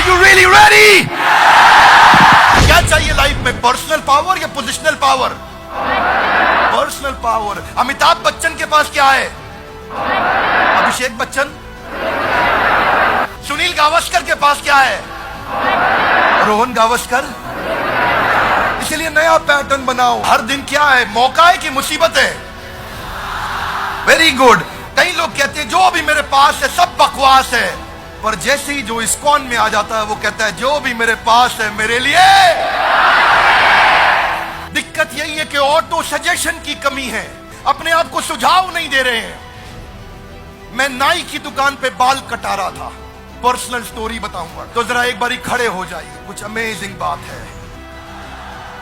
you really ready? क्या चाहिए life में, पर्सनल पावर या positional power? Personal power. Amitabh Bachchan के पास क्या है? अभिषेक बच्चन। सुनील गावस्कर के पास क्या है? रोहन गावस्कर। इसलिए नया पैटर्न बनाओ। हर दिन क्या है, मौका है कि मुसीबत है? Very good. कई लोग कहते हैं जो भी मेरे पास है सब बकवास है, पर जैसे ही जो इस्कॉन में आ जाता है वो कहता है जो भी मेरे पास है मेरे लिए। दिक्कत यही है कि ऑटो सजेशन की कमी है, अपने आप को सुझाव नहीं दे रहे हैं। मैं नाई की दुकान पे बाल कटा रहा था, पर्सनल स्टोरी बताऊंगा, तो जरा एक बारी खड़े हो जाइए, कुछ अमेजिंग बात है।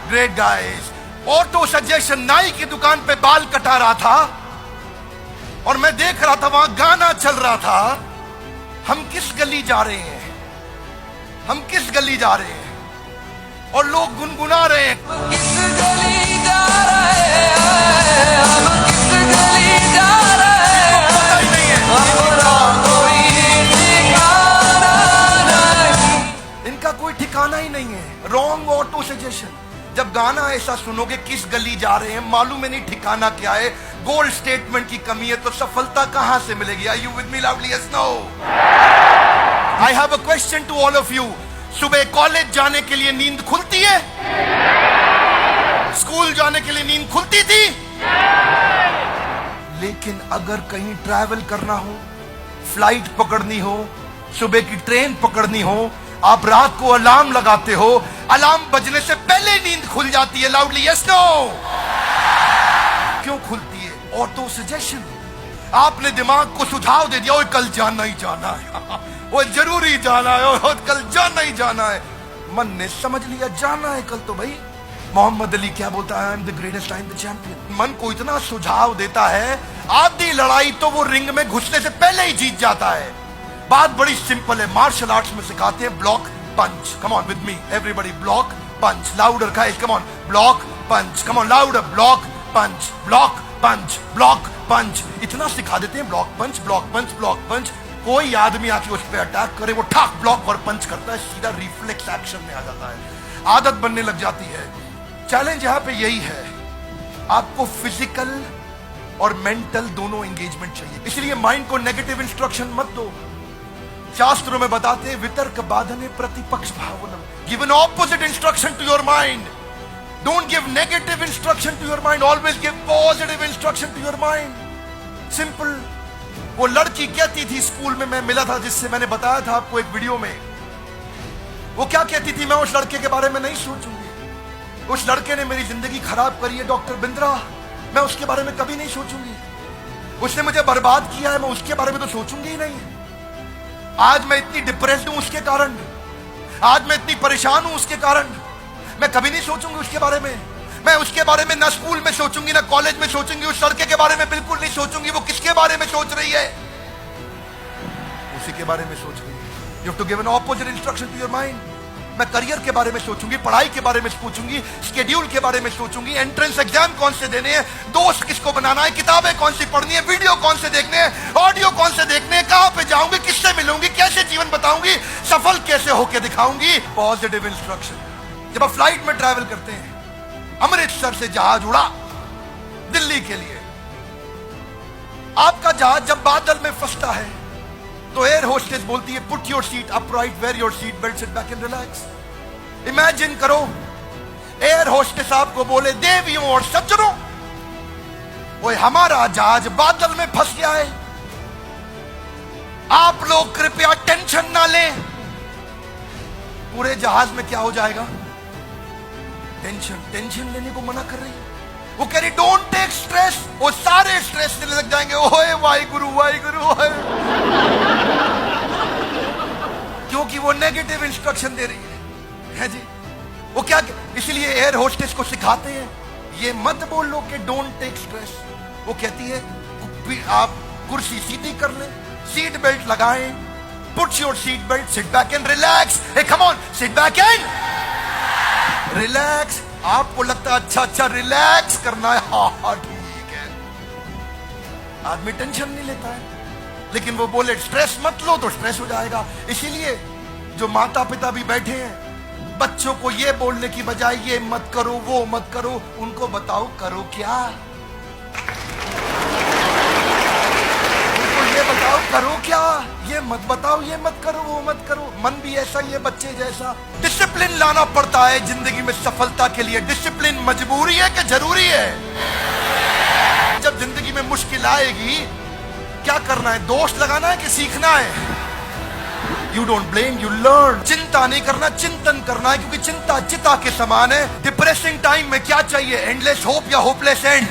ग्रेट गाइस, ऑटो सजेशन, नाई की दुकान पे बाल कटा रहा था और मैं देख रहा था वहां गाना चल रहा था, हम किस गली जा रहे हैं, हम किस गली जा रहे हैं, और लोग गुनगुना रहे हैं, किस गली जा रहे हैं, हम किस गली जा रहे हैं, पता ही नहीं है, इनका कोई ठिकाना ही नहीं है। Wrong auto suggestion. जब गाना ऐसा सुनोगे किस गली जा रहे हैं, मालूम है नहीं ठिकाना क्या है, गोल्ड स्टेटमेंट की कमी है, तो सफलता कहां से मिलेगी? Are you with me loudly? Yes, no? I have a question to all of you. सुबह कॉलेज जाने के लिए नींद खुलती है? स्कूल जाने के लिए नींद खुलती थी? लेकिन अगर कहीं ट्रैवल करना हो, फ्लाइट पकड़नी हो, सुबह की ट्रेन पकड़नी हो, आप रात को अलार्म लगाते हो, अलार्म बजने से पहले नींद खुल जाती है। Loudly yes, no? क्यों खुलती है? Auto suggestion. आपने दिमाग को सुझाव दे दिया, ओए कल जाना ही जाना है, वो जरूरी जाना है, और कल जाना ही जाना है। मन ने समझ लिया जाना है कल, तो भाई मोहम्मद अली क्या बोलता है, I am the greatest, I am the champion. मन को इतना सुझाव देता है, आधी लड़ाई तो वो रिंग में घुसने से पहले ही जीत जाता है। बात बड़ी सिंपल है, मार्शल आर्ट्स में सिखाते हैं block punch. Come on with me everybody, block punch. Louder guys, come on, block punch, come on louder, block punch, block punch, block punch. इतना सिखा देते हैं, block punch, block punch, block punch. कोई आदमी आके उस पर अटैक करे, वो ठाक ब्लॉक और पंच करता है, सीधा रिफ्लेक्स एक्शन में आ जाता है, आदत बनने लग जाती है। चैलेंज यहां पे यही है, आपको फिजिकल और मेंटल दोनों एंगेजमेंट चाहिए। इसलिए माइंड को नेगेटिव इंस्ट्रक्शन मत दो। शास्त्रों में बताते हैं वितर्क बाधने प्रतिपक्ष भावनम। Give an opposite instruction to your mind. Don't give negative instruction to your mind, always give positive instruction to your mind. Simple. वो लड़की कहती थी, स्कूल में मैं मिला था, जिससे मैंने बताया था आपको एक वीडियो में, वो क्या कहती थी, मैं उस लड़के के बारे में नहीं सोचूंगी, उस लड़के ने मेरी जिंदगी खराब करी है डॉक्टर बिंद्रा, मैं उसके बारे में कभी नहीं सोचूंगी, उसने मुझे बर्बाद किया है, मैं उसके बारे में तो सोचूंगी ही नहीं। आज मैं इतनी डिप्रेस्ड हूं उसके कारण, आज मैं इतनी परेशान हूं उसके कारण, मैं कभी नहीं सोचूंगी उसके बारे में। मैं उसके बारे में ना स्कूल में सोचूंगी ना कॉलेज में सोचूंगी, उस लड़के के बारे में बिल्कुल नहीं सोचूंगी। वो किसके बारे में सोच रही है? उसी के बारे में सोच रही है। You have to give an opposite instruction to your mind. मैं करियर के बारे में सोचूंगी, पढ़ाई के बारे में सोचूंगी, स्केड्यूल के बारे में सोचूंगी, एंट्रेंस एग्जाम कौन से देने हैं, दोस्त किसको बनाना है, किताबें कौन सी पढ़नी है, वीडियो कौन से देखने हैं, ऑडियो कौन से देखने हैं, कहां पे जाऊंगी, किससे मिलूंगी, कैसे जीवन बताऊंगी, सफल कैसे होकर दिखाऊंगी। Positive instruction. जब आप फ्लाइट में ट्रैवल करते हैं, अमृतसर से जहाज उड़ा दिल्ली के लिए, आपका जहाज जब बादल में फंसता है तो एयर होस्टेस बोलती है put your seat upright, wear your seat belt, sit back and relax. Imagine करो एयर होस्टेस आपको बोले देवियों और सज्जनों, वो हमारा जहाज बादल में फंस गया है, आप लोग कृपया टेंशन ना लें। पूरे जहाज में क्या हो जाएगा? टेंशन लेने को मना कर रही है। वो कह रही डोंट टेक स्ट्रेस, वो सारे स्ट्रेस लेने लग जाएंगे। ओए वाहिगुरु वाहिगुरु, क्योंकि वो नेगेटिव इंस्ट्रक्शन दे रही है जी। वो क्या, इसलिए एयर होस्टेस को सिखाते हैं ये मत बोलो कि डोंट टेक स्ट्रेस। वो कहती है आप कुर्सी सीधी कर लें, सीट बेल्ट लगाएं, put your seat belt, sit back and relax. Hey come on, sit back and relax. आपको लगता है अच्छा रिलैक्स करना है, हाँ ठीक है, आदमी टेंशन नहीं लेता है, लेकिन वो बोले स्ट्रेस मत लो तो स्ट्रेस हो जाएगा। इसीलिए जो माता पिता भी बैठे हैं, बच्चों को ये बोलने की बजाय ये मत करो वो मत करो, उनको बताओ करो क्या। उनको ये बताओ करो क्या, ये मत बताओ ये मत करो वो मत करो। मन भी ऐसा ही है बच्चे जैसा। डिसिप्लिन लाना पड़ता है जिंदगी में सफलता के लिए। डिसिप्लिन मजबूरी है कि जरूरी है? जब जिंदगी में मुश्किल आएगी क्या करना है? दोष लगाना है कि सीखना है? You don't blame, you learn. चिंता नहीं करना, चिंतन करना है, क्योंकि चिंता चिता के समान है। डिप्रेसिंग टाइम में क्या चाहिए? एंडलेस होप या hopeless and?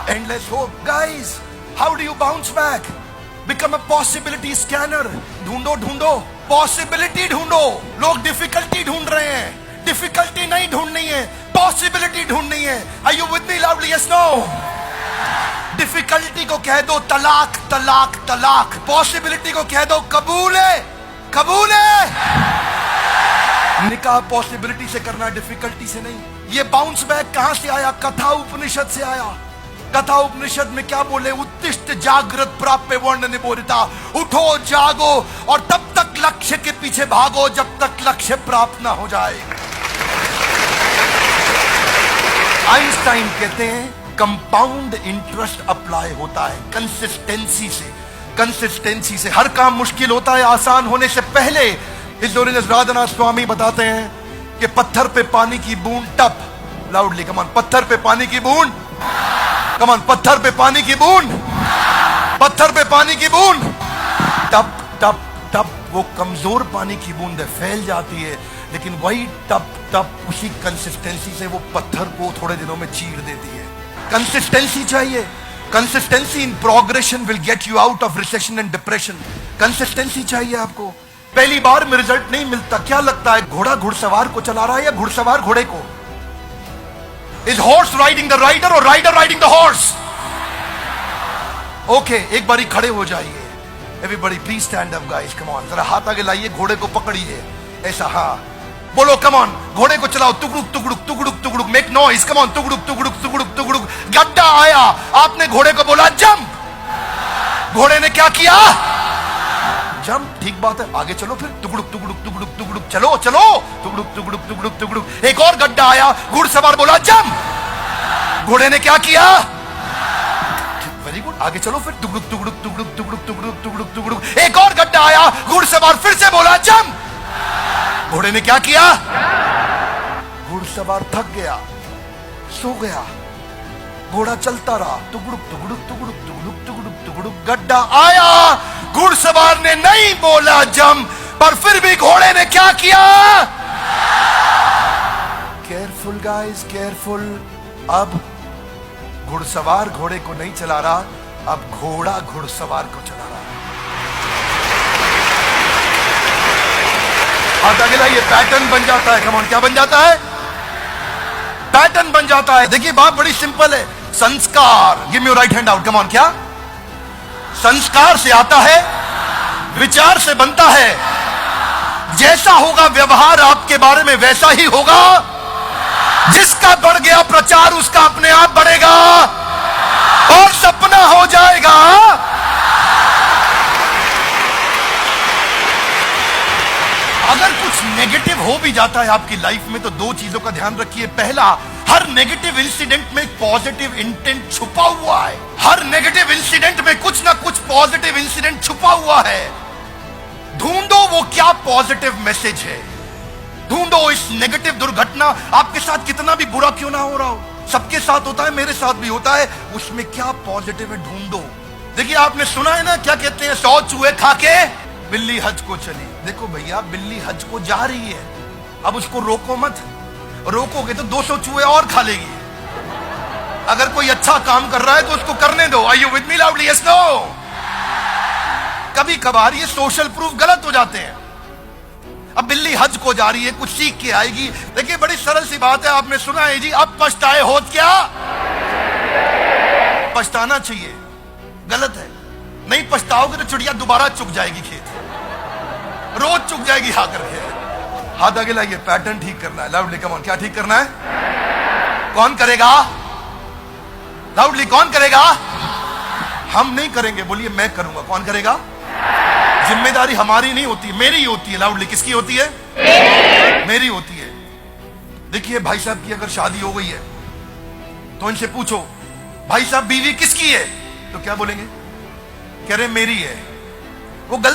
Endless hope. Guys, how do you bounce back? Become a possibility scanner. ढूंढो ढूंढो, पॉसिबिलिटी ढूंढो। लोग डिफिकल्टी ढूंढ रहे हैं। डिफिकल्टी नहीं ढूंढनी है, पॉसिबिलिटी ढूंढनी है। Are you with me loudly? Yes no? Difficulty को कह दो तलाक तलाक तलाक, पॉसिबिलिटी को कह दो कबूल है कबूल है। निकाह पॉसिबिलिटी से करना, डिफिकल्टी से नहीं। ये बाउंस बैक कहां से आया? कथा उपनिषद से आया। कथा उपनिषद में क्या बोले? उत्तिष्ठ जागृत प्राप्य वर्ण निबोधिता। उठो जागो और तब तक लक्ष्य के पीछे भागो जब तक लक्ष्य प्राप्त ना हो जाए। आइंस्टाइन कहते हैं कंपाउंड इंटरेस्ट अप्लाई होता है कंसिस्टेंसी से। कंसिस्टेंसी से हर काम मुश्किल होता है आसान होने से पहले। हिस्टोरियन राधानाथ स्वामी बताते हैं कि पत्थर पे पानी की बूंद टप, लाउडली कमान, पत्थर पे पानी की बूंद, कमान, पत्थर पे पानी की बूंद, पत्थर पे पानी की बूंद, टप टप टप। वो कमजोर पानी की बूंद फैल जाती है, लेकिन वही टप टप उसी कंसिस्टेंसी से वो पत्थर को थोड़े दिनों में चीर देती है। कंसिस्टेंसी चाहिए। Consistency in progression will get you out of recession and depression. Consistency चाहिए आपको। पहली बार में रिजल्ट नहीं मिलता। क्या लगता है घोड़ा घुड़सवार को चला रहा है या घुड़सवार घोड़े को? Is horse riding the rider और rider riding the horse? Okay, एक बारी खड़े हो जाइए। Everybody please stand up guys, come on. जरा हाथ आगे लाइए, घोड़े को पकड़िए ऐसा। हाँ बोलो, कम ऑन। घोड़े को चलाओ, तुगड़ुक तुगड़ुक तुगड़ुक तुगड़ुक, मेक नॉइज, कम ऑन। तुगड़ुक तुगड़ुक तुगड़ुक तुगड़ुक। गड्ढा आया, आपने घोड़े को बोला जंप। घोड़े ने क्या किया? जंप। ठीक बात है, आगे चलो फिर। तुगड़ुक तुगड़ुक तुगड़ुक तुगड़ुक, चलो चलो। तुगड़ुक तुगड़ुक तुगड़ुक तुगड़ुक। एक और गड्ढा आया, घुड़सवार बोला जंप। घोड़े ने क्या किया? वेरी गुड, आगे चलो फिर। तुगड़ुक तुगड़ुक तुगड़ुक तुगड़ुक तुगड़ुक तुगड़ुक तुगड़ुक। एक और गड्ढा आया, घुड़सवार फिर से बोला जंप। घोड़े ने क्या किया? घुड़सवार थक गया, सो गया। घोड़ा चलता रहा। तुगड़ुक तुगड़ुक तुगड़ुक तुगड़ुक तुगड़ुक तुगड़ुक। गड्ढा आया, घुड़सवार ने नहीं बोला जंप, पर फिर भी घोड़े ने क्या किया? Careful guys, careful. अब घुड़सवार घोड़े को नहीं चला रहा, अब घोड़ा घुड़सवार को चला रहा है। हाथ आगे लाइए, पैटर्न बन जाता है। कम ऑन, क्या बन जाता है? पैटर्न बन जाता है। देखिए बात बड़ी सिंपल है। संस्कार, give me your right hand out, come on. क्या? संस्कार से आता है, विचार से बनता है। जैसा होगा व्यवहार आपके बारे में वैसा ही होगा। जिसका बढ़ गया प्रचार उसका अपने आप बढ़ेगा और सपना हो जाएगा। अगर कुछ नेगेटिव हो भी जाता है आपकी लाइफ में तो दो चीजों का ध्यान रखिए। पहला, हर नेगेटिव इंसिडेंट में एक पॉजिटिव इंटेंट छुपा हुआ है। हर नेगेटिव इंसिडेंट में कुछ ना कुछ पॉजिटिव इंसिडेंट छुपा हुआ है। ढूंढो वो क्या पॉजिटिव मैसेज है। ढूंढो इस नेगेटिव दुर्घटना, आपके साथ कितना भी बुरा क्यों ना हो रहा हो, सबके साथ होता है, मेरे साथ भी होता है, उसमें क्या पॉजिटिव है ढूंढो। देखिए आपने सुना है ना, क्या कहते हैं, 100 चूहे खा के बिल्ली हज को चली। देखो भैया, बिल्ली हज को जा रही है, अब उसको रोको मत। रोकोगे तो 200 चूहे और खा लेगी। अगर कोई अच्छा काम कर रहा है तो उसको करने दो। Are you with me loudly? Yes no? कभी कभार ये सोशल प्रूफ गलत हो जाते हैं। अब बिल्ली हज को जा रही है, कुछ सीख के आएगी। देखिए बड़ी सरल सी बात है, आपने सुना है जी, अब पछताए होत क्या? पछताना चाहिए, गलत है। नहीं पछताओगे तो चिड़िया दोबारा चुग जाएगी खेत, रोज चुग जाएगी आकर के। हाथ आगे लाइए, पैटर्न ठीक करना है। लाउडली कम ऑन, क्या ठीक करना है? कौन करेगा? लाउडली कौन करेगा? हम नहीं करेंगे, बोलिए मैं करूंगा। कौन करेगा? जिम्मेदारी हमारी नहीं होती, मेरी होती है। लाउडली, किसकी होती है? मेरी होती है। देखिए भाई साहब की अगर शादी हो गई है तो इनसे पूछो, भाई साहब बीवी किसकी है? तो क्या बोलेंगे? कह रहे मेरी है। वो गलती